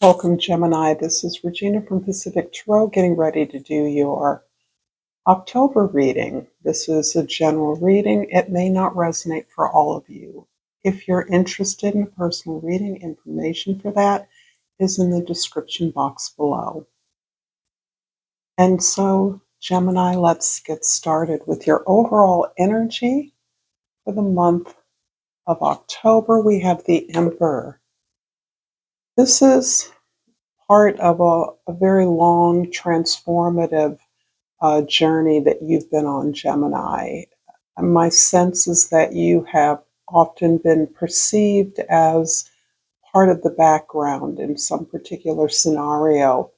Welcome, Gemini. This is Regina from Pacific Tarot getting ready to do your October reading. This is a general reading. It may not resonate for all of you. If you're interested in a personal reading, information for that is in the description box below. And so, Gemini, let's get started with your overall energy for the month of October. We have the Emperor. This is part of a very long, transformative journey that you've been on, Gemini. My sense is that you have often been perceived as part of the background in some particular scenario.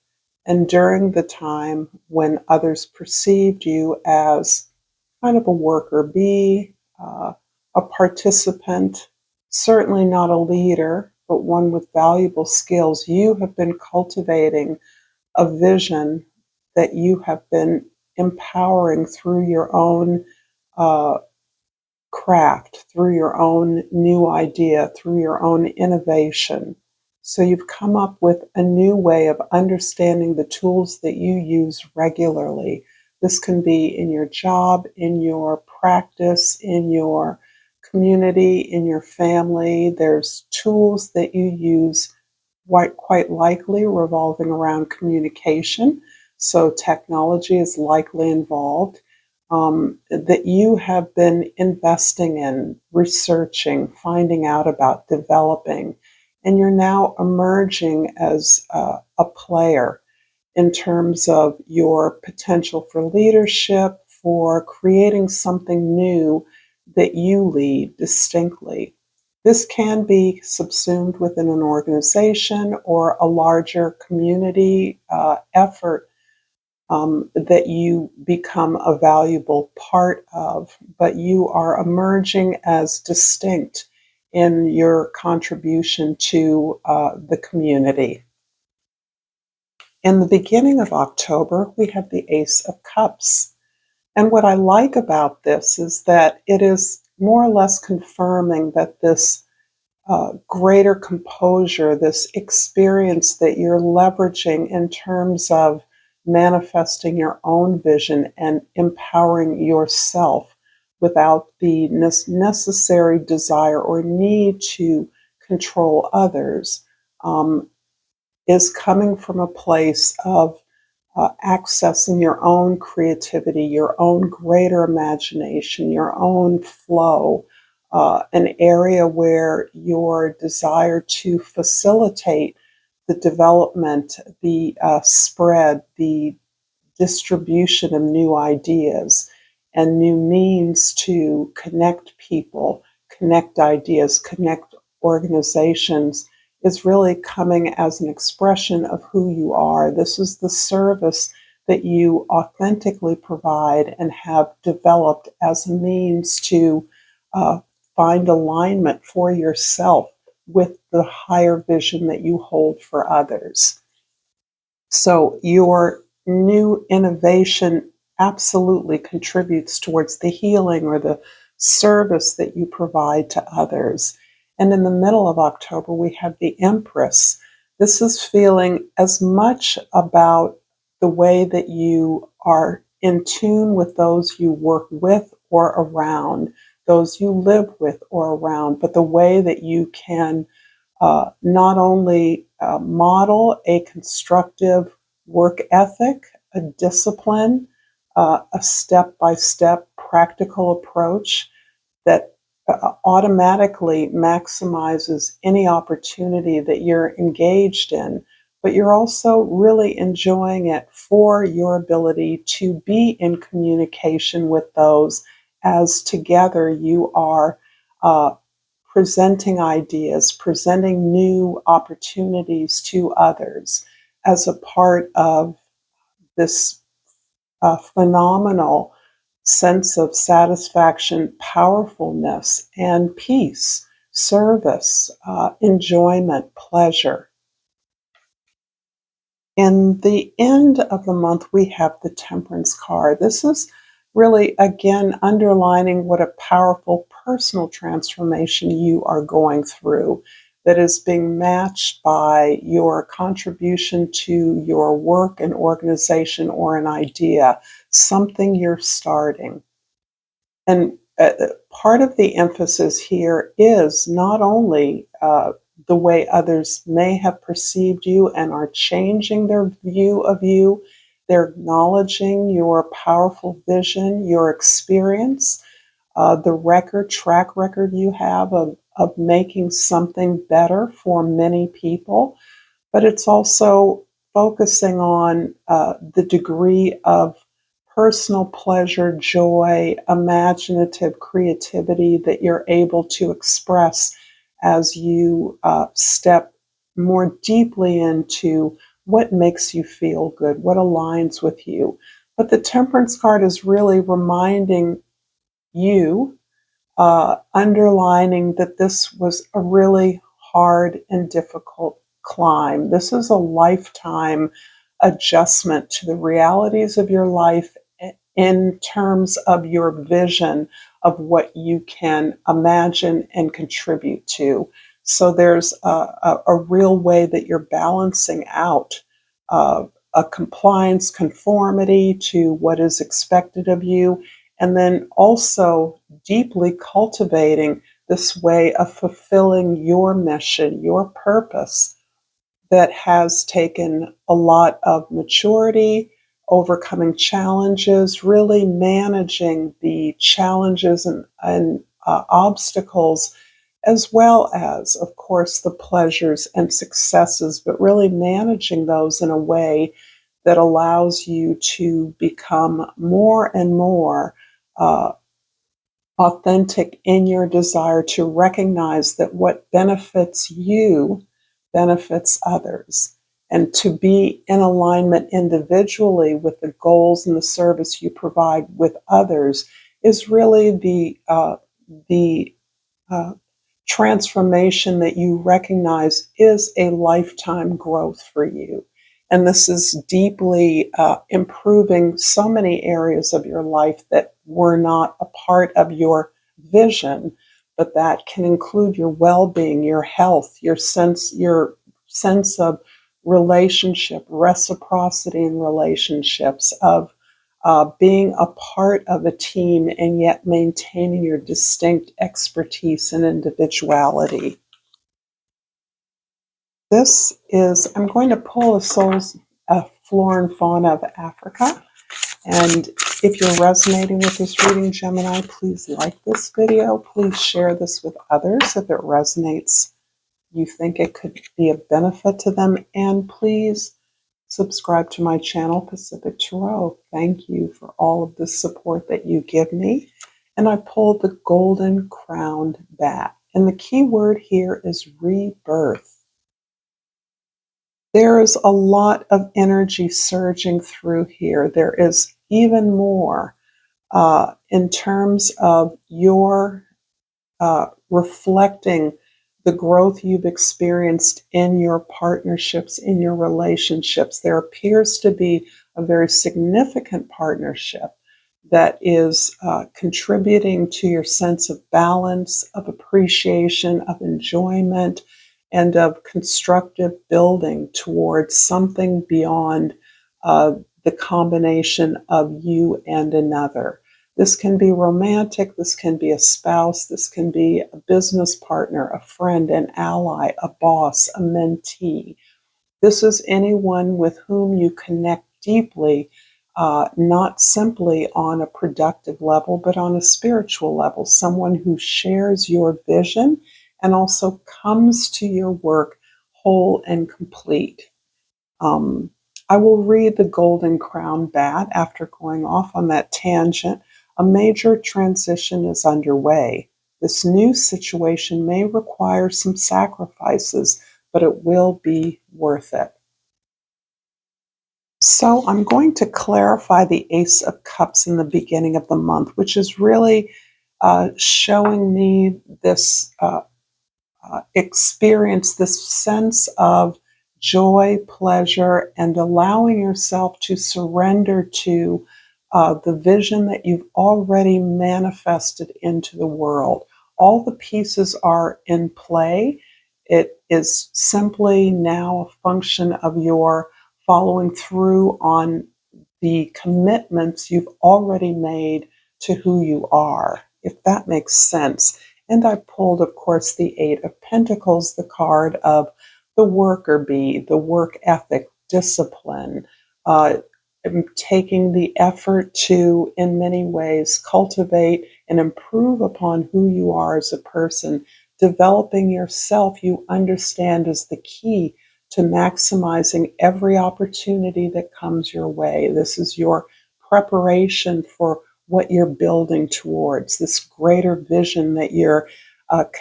And during the time when others perceived you as kind of a worker bee, a participant, certainly not a leader, but one with valuable skills, you have been cultivating a vision that you have been empowering through your own uh, craft, through your own new idea, through your own innovation. So you've come up with a new way of understanding the tools that you use regularly. This can be in your job, in your practice, in your community, in your family. There's tools that you use quite likely revolving around communication. So technology is likely involved. That you have been investing in, researching, finding out about, developing, and you're now emerging as a player in terms of your potential for leadership, for creating something new that you lead distinctly. This can be subsumed within an organization or a larger community effort that you become a valuable part of, but you are emerging as distinct in your contribution to the community. In the beginning of October, we have the Ace of Cups. And what I like about this is that it is more or less confirming that this greater composure, this experience that you're leveraging in terms of manifesting your own vision and empowering yourself without the necessary desire or need to control others, is coming from a place of accessing your own creativity, your own greater imagination, your own flow, an area where your desire to facilitate the development, the spread, the distribution of new ideas and new means to connect people, connect ideas, connect organizations is really coming as an expression of who you are. This is the service that you authentically provide and have developed as a means to uh, find alignment for yourself with the higher vision that you hold for others. So your new innovation absolutely contributes towards the healing or the service that you provide to others. And in the middle of October, we have the Empress. This is feeling as much about the way that you are in tune with those you work with or around, those you live with or around, but the way that you can not only model a constructive work ethic, a discipline, a step by step practical approach that automatically maximizes any opportunity that you're engaged in, but you're also really enjoying it for your ability to be in communication with those as together you are presenting ideas, presenting new opportunities to others as a part of this phenomenal sense of satisfaction, powerfulness, and peace, service, enjoyment, pleasure. In the end of the month, we have the Temperance card. This is really, again, underlining what a powerful personal transformation you are going through. that is being matched by your contribution to your work, an organization, or an idea, something you're starting. And part of the emphasis here is not only the way others may have perceived you and are changing their view of you, they're acknowledging your powerful vision, your experience, the track record you have of making something better for many people, but it's also focusing on the degree of personal pleasure, joy, imaginative creativity that you're able to express as you step more deeply into what makes you feel good, what aligns with you. But the Temperance card is really reminding you, underlining that this was a really hard and difficult climb. This is a lifetime adjustment to the realities of your life in terms of your vision of what you can imagine and contribute to. So there's a real way that you're balancing out uh, a compliance, conformity to what is expected of you, and then also deeply cultivating this way of fulfilling your mission, your purpose, that has taken a lot of maturity, overcoming challenges, really managing the challenges and obstacles, as well as, of course, the pleasures and successes, but really managing those in a way that allows you to become more and more uh, authentic in your desire to recognize that what benefits you benefits others, and to be in alignment individually with the goals and the service you provide with others is really the transformation that you recognize is a lifetime growth for you. And this is deeply improving so many areas of your life that were not a part of your vision, but that can include your well-being, your health, your sense of relationship, reciprocity in relationships, of being a part of a team and yet maintaining your distinct expertise and individuality. This is, I'm going to pull a flora and fauna of Africa. And if you're resonating with this reading, Gemini, please like this video. Please share this with others if it resonates. You think it could be a benefit to them. And please subscribe to my channel, Pacific Tarot. Thank you for all of the support that you give me. And I pulled the Golden Crowned Bat. And the key word here is rebirth. There is a lot of energy surging through here. There is even more in terms of your reflecting the growth you've experienced in your partnerships, in your relationships. There appears to be a very significant partnership that is contributing to your sense of balance, of appreciation, of enjoyment, and of constructive building towards something beyond the combination of you and another. This can be romantic, this can be a spouse, this can be a business partner, a friend, an ally, a boss, a mentee. This is anyone with whom you connect deeply, not simply on a productive level, but on a spiritual level, someone who shares your vision and also comes to your work whole and complete. Um, I will read the Golden Crown Bat after going off on that tangent. A major transition is underway. This new situation may require some sacrifices, but it will be worth it. So I'm going to clarify the Ace of Cups in the beginning of the month, which is really showing me this experience, this sense of joy, pleasure, and allowing yourself to surrender to the vision that you've already manifested into the world. All the pieces are in play. it is simply now a function of your following through on the commitments you've already made to who you are, if that makes sense. And I pulled, of course, the Eight of Pentacles, the card of the worker bee, the work ethic, discipline, uh, taking the effort to, in many ways, cultivate and improve upon who you are as a person. Developing yourself, you understand, is the key to maximizing every opportunity that comes your way. This is your preparation for what you're building towards, this greater vision that you're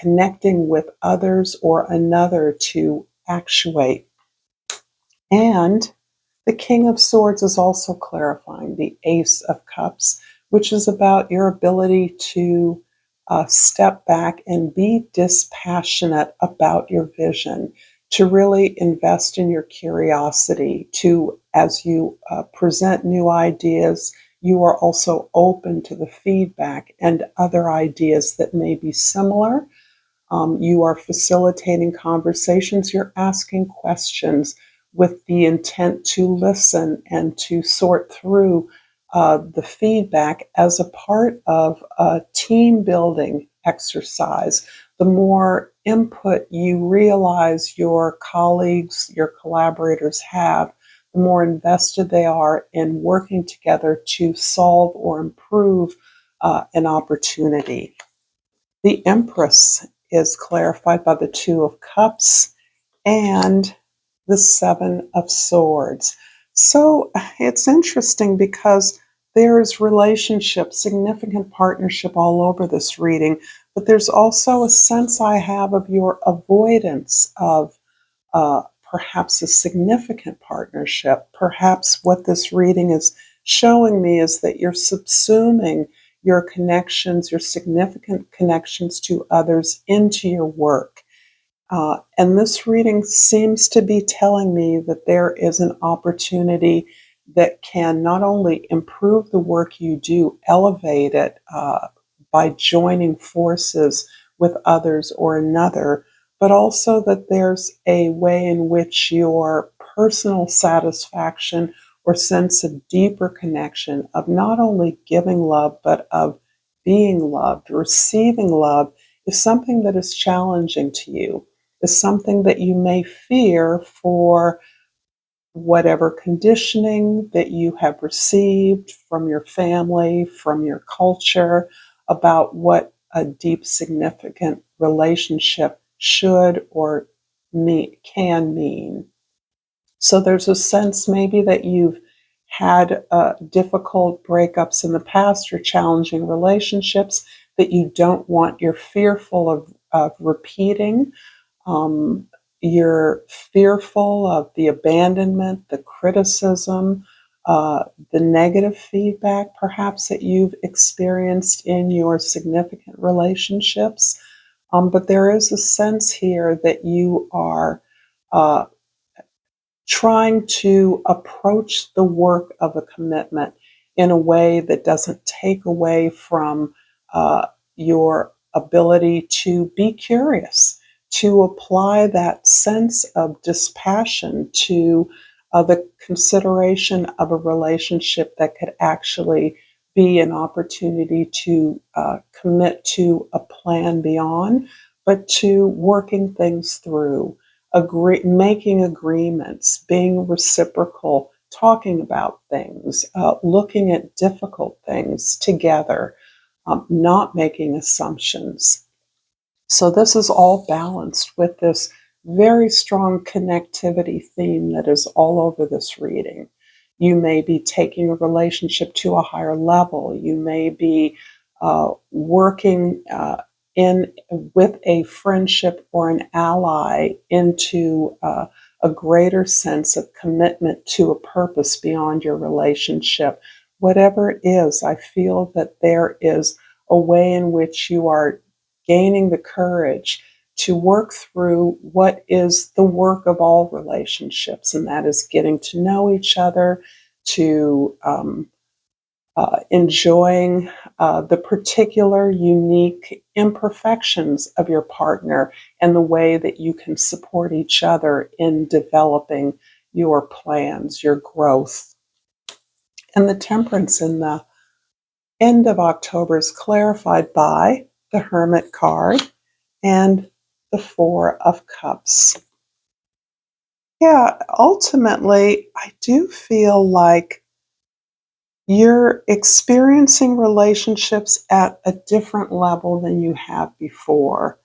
connecting with others or another to actuate. And the King of Swords is also clarifying the Ace of Cups, which is about your ability to step back and be dispassionate about your vision, to really invest in your curiosity, to, as you present new ideas, you are also open to the feedback and other ideas that may be similar. You are facilitating conversations, you're asking questions with the intent to listen and to sort through the feedback as a part of a team building exercise. The more input you realize your colleagues, your collaborators have, the more invested they are in working together to solve or improve an opportunity. The Empress is clarified by the Two of Cups and the Seven of Swords. So it's interesting because there's relationship, significant partnership all over this reading, but there's also a sense I have of your avoidance of perhaps a significant partnership. Perhaps what this reading is showing me is that you're subsuming your connections, your significant connections to others into your work. And this reading seems to be telling me that there is an opportunity that can not only improve the work you do, elevate it by joining forces with others or another, but also that there's a way in which your personal satisfaction or sense of deeper connection of not only giving love, but of being loved, receiving love, is something that is challenging to you, is something that you may fear for whatever conditioning that you have received from your family, from your culture, about what a deep, significant relationship should or can mean. So there's a sense maybe that you've had difficult breakups in the past or challenging relationships that you don't want, you're fearful of repeating. um, you're fearful of the abandonment, the criticism, the negative feedback perhaps that you've experienced in your significant relationships. But there is a sense here that you are uh, trying to approach the work of a commitment in a way that doesn't take away from your ability to be curious, to apply that sense of dispassion to the consideration of a relationship that could actually be an opportunity to commit to a plan beyond, but to working things through, making agreements, being reciprocal, talking about things, looking at difficult things together, not making assumptions. So this is all balanced with this very strong connectivity theme that is all over this reading. You may be taking a relationship to a higher level. You may be working in with a friendship or an ally into a greater sense of commitment to a purpose beyond your relationship. Whatever it is, I feel that there is a way in which you are gaining the courage to work through what is the work of all relationships, and that is getting to know each other, to enjoying the particular unique imperfections of your partner and the way that you can support each other in developing your plans, your growth. And the temperance in the end of October is clarified by the Hermit card and the Four of Cups. Yeah, ultimately, I do feel like you're experiencing relationships at a different level than you have before.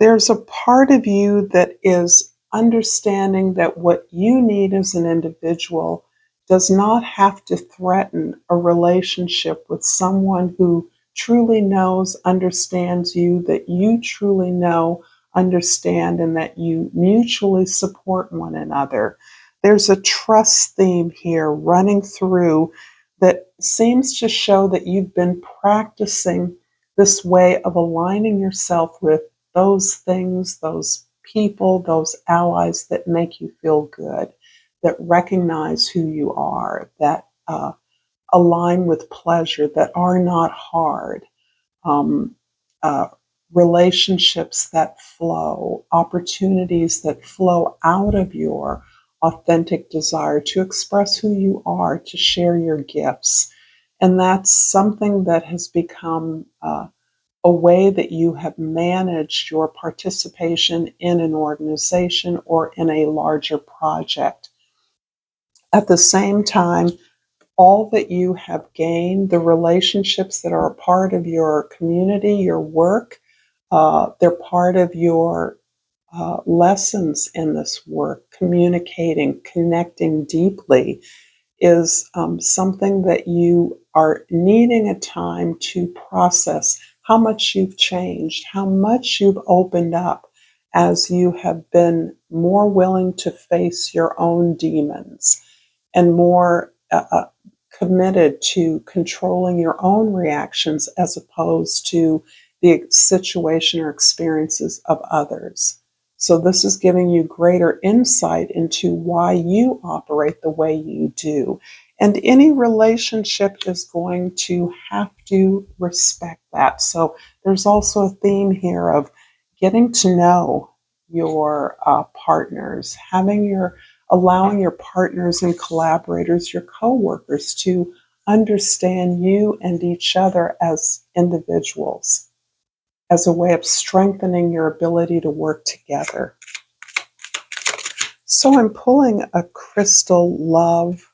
There's a part of you that is understanding that what you need as an individual does not have to threaten a relationship with someone who truly knows, understands you, that you truly know, understand, and that you mutually support one another. There's a trust theme here running through that seems to show that you've been practicing this way of aligning yourself with those things, those people, those allies that make you feel good, that recognize who you are, that align with pleasure, that are not hard, um, uh, relationships that flow, opportunities that flow out of your authentic desire to express who you are, to share your gifts. And that's something that has become a way that you have managed your participation in an organization or in a larger project. At the same time, all that you have gained, the relationships that are a part of your community, your work, they're part of your lessons in this work, communicating, connecting deeply, is something that you are needing a time to process how much you've changed, how much you've opened up as you have been more willing to face your own demons and more committed to controlling your own reactions as opposed to the situation or experiences of others. So, this is giving you greater insight into why you operate the way you do. And any relationship is going to have to respect that. So, there's also a theme here of getting to know your partners, allowing your partners and collaborators, your coworkers, to understand you and each other as individuals, as a way of strengthening your ability to work together. So I'm pulling a crystal love,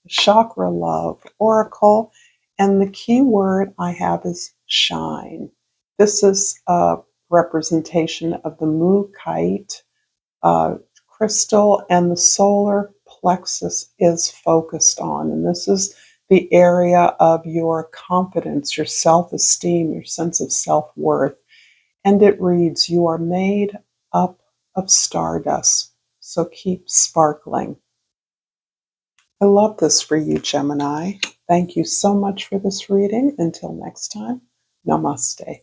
chakra love oracle, and the key word I have is shine. This is a representation of the Mu-Kite crystal, and the solar plexus is focused on. And this is the area of your confidence, your self-esteem, your sense of self-worth. And it reads, "You are made up of stardust, so keep sparkling." I love this for you, Gemini. Thank you so much for this reading. Until next time, namaste.